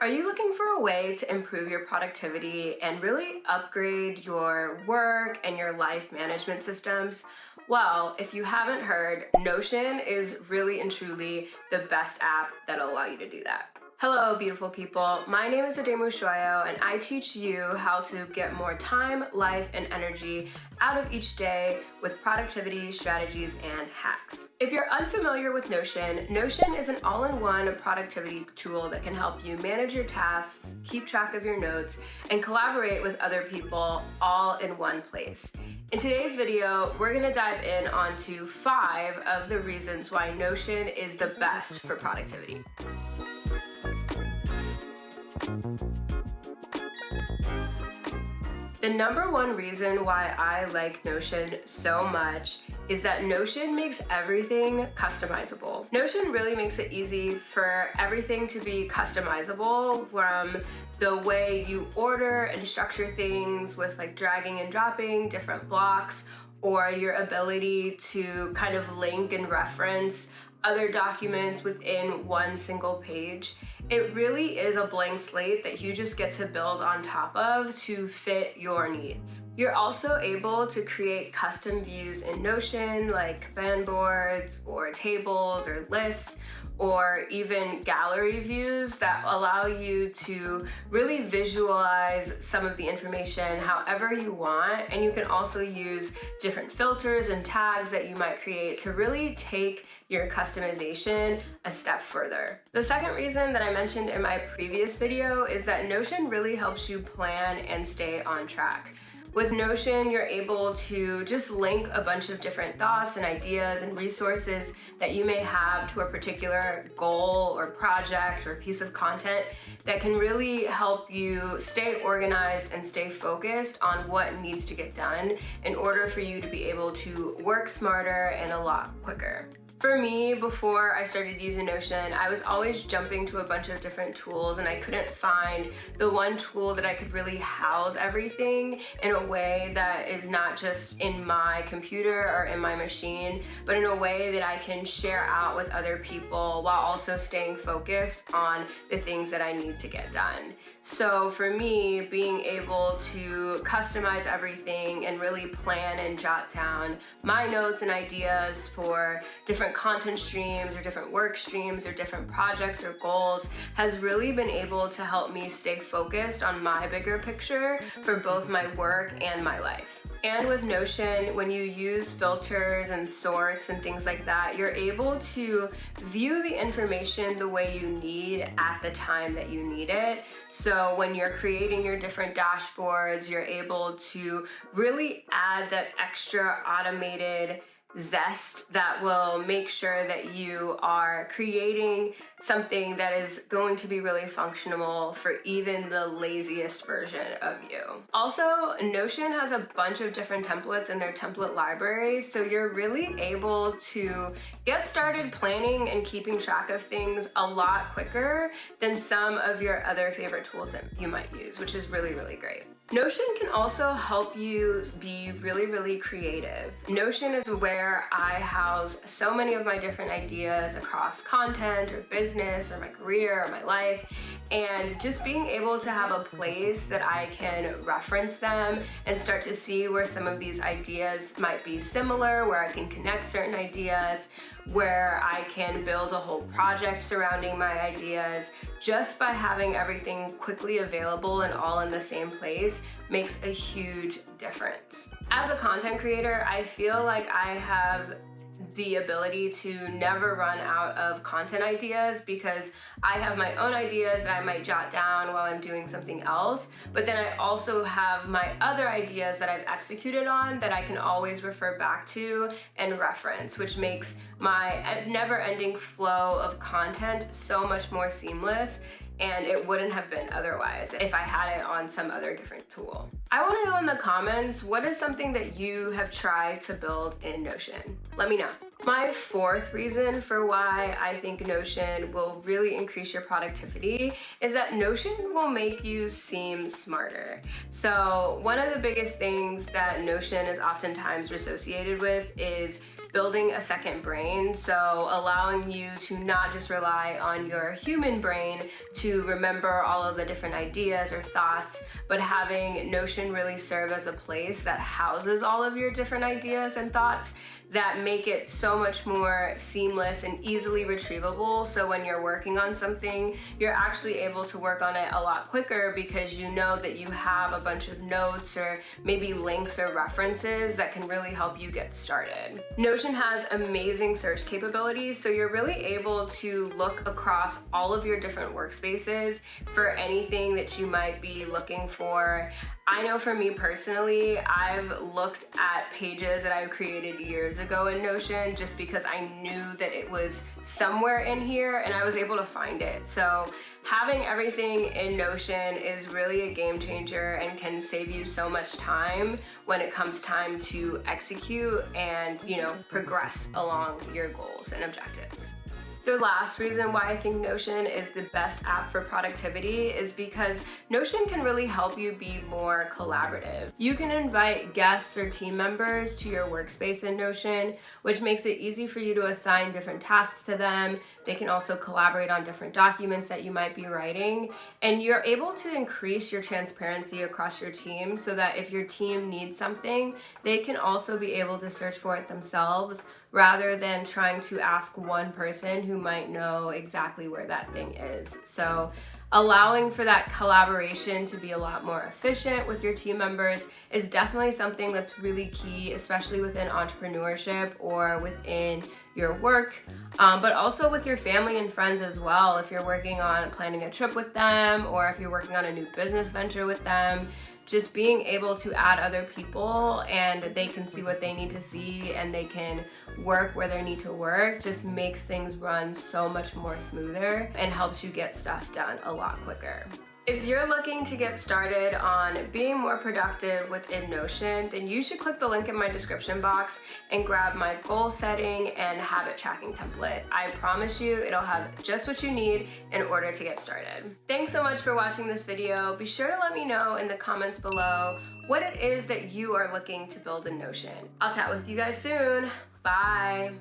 Are you looking for a way to improve your productivity and really upgrade your work and your life management systems? Well, if you haven't heard, Notion is really and truly the best app that'll allow you to do that. Hello, beautiful people. My name is Ademu Shoyo, and I teach you how to get more time, life, and energy out of each day with productivity strategies and hacks. If you're unfamiliar with Notion, Notion is an all-in-one productivity tool that can help you manage your tasks, keep track of your notes, and collaborate with other people all in one place. In today's video, we're going to dive in onto 5 of the reasons why Notion is the best for productivity. The number one reason why I like Notion so much is that Notion makes everything customizable. Notion really makes it easy for everything to be customizable, from the way you order and structure things with like dragging and dropping different blocks, or your ability to kind of link and reference other documents within one single page. It really is a blank slate that you just get to build on top of to fit your needs. You're also able to create custom views in Notion, like band boards or tables or lists, or even gallery views that allow you to really visualize some of the information however you want. And you can also use different filters and tags that you might create to really take your customization a step further. The second reason that I mentioned in my previous video is that Notion really helps you plan and stay on track. With Notion, you're able to just link a bunch of different thoughts and ideas and resources that you may have to a particular goal or project or piece of content that can really help you stay organized and stay focused on what needs to get done in order for you to be able to work smarter and a lot quicker. For me, before I started using Notion, I was always jumping to a bunch of different tools, and I couldn't find the one tool that I could really house everything in a way that is not just in my computer or in my machine, but in a way that I can share out with other people while also staying focused on the things that I need to get done. So for me, being able to customize everything and really plan and jot down my notes and ideas for different content streams or different work streams or different projects or goals has really been able to help me stay focused on my bigger picture for both my work and my life. And with Notion, when you use filters and sorts and things like that, you're able to view the information the way you need at the time that you need it. So when you're creating your different dashboards, you're able to really add that extra automated zest that will make sure that you are creating something that is going to be really functional for even the laziest version of you. Also, Notion has a bunch of different templates in their template library, so you're really able to get started planning and keeping track of things a lot quicker than some of your other favorite tools that you might use, which is really, really great. Notion can also help you be really, really creative. Notion is where I house so many of my different ideas across content or business or my career or my life, and just being able to have a place that I can reference them and start to see where some of these ideas might be similar, where I can connect certain ideas, where I can build a whole project surrounding my ideas. Just by having everything quickly available and all in the same place makes a huge difference. As a content creator, I feel like I have the ability to never run out of content ideas, because I have my own ideas that I might jot down while I'm doing something else, but then I also have my other ideas that I've executed on that I can always refer back to and reference, which makes my never-ending flow of content so much more seamless, and it wouldn't have been otherwise if I had it on some other different tool. I want to know in the comments, what is something that you have tried to build in Notion? Let me know. My fourth reason for why I think Notion will really increase your productivity is that Notion will make you seem smarter. So one of the biggest things that Notion is oftentimes associated with is building a second brain, so allowing you to not just rely on your human brain to remember all of the different ideas or thoughts, but having Notion really serve as a place that houses all of your different ideas and thoughts that make it so much more seamless and easily retrievable. So when you're working on something, you're actually able to work on it a lot quicker because you know that you have a bunch of notes or maybe links or references that can really help you get started. Notion has amazing search capabilities, so you're really able to look across all of your different workspaces for anything that you might be looking for. I know for me personally, I've looked at pages that I've created years ago in Notion just because I knew that it was somewhere in here and I was able to find it. So having everything in Notion is really a game changer and can save you so much time when it comes time to execute and, progress along your goals and objectives. The last reason why I think Notion is the best app for productivity is because Notion can really help you be more collaborative. You can invite guests or team members to your workspace in Notion, which makes it easy for you to assign different tasks to them. They can also collaborate on different documents that you might be writing, and you're able to increase your transparency across your team so that if your team needs something, they can also be able to search for it themselves rather than trying to ask one person who might know exactly where that thing is. So allowing for that collaboration to be a lot more efficient with your team members is definitely something that's really key, especially within entrepreneurship or within your work, but also with your family and friends as well. If you're working on planning a trip with them or if you're working on a new business venture with them, just being able to add other people and they can see what they need to see and they can work where they need to work just makes things run so much more smoother and helps you get stuff done a lot quicker. If you're looking to get started on being more productive within Notion, then you should click the link in my description box and grab my goal setting and habit tracking template. I promise you it'll have just what you need in order to get started. Thanks so much for watching this video. Be sure to let me know in the comments below what it is that you are looking to build in Notion. I'll chat with you guys soon. Bye.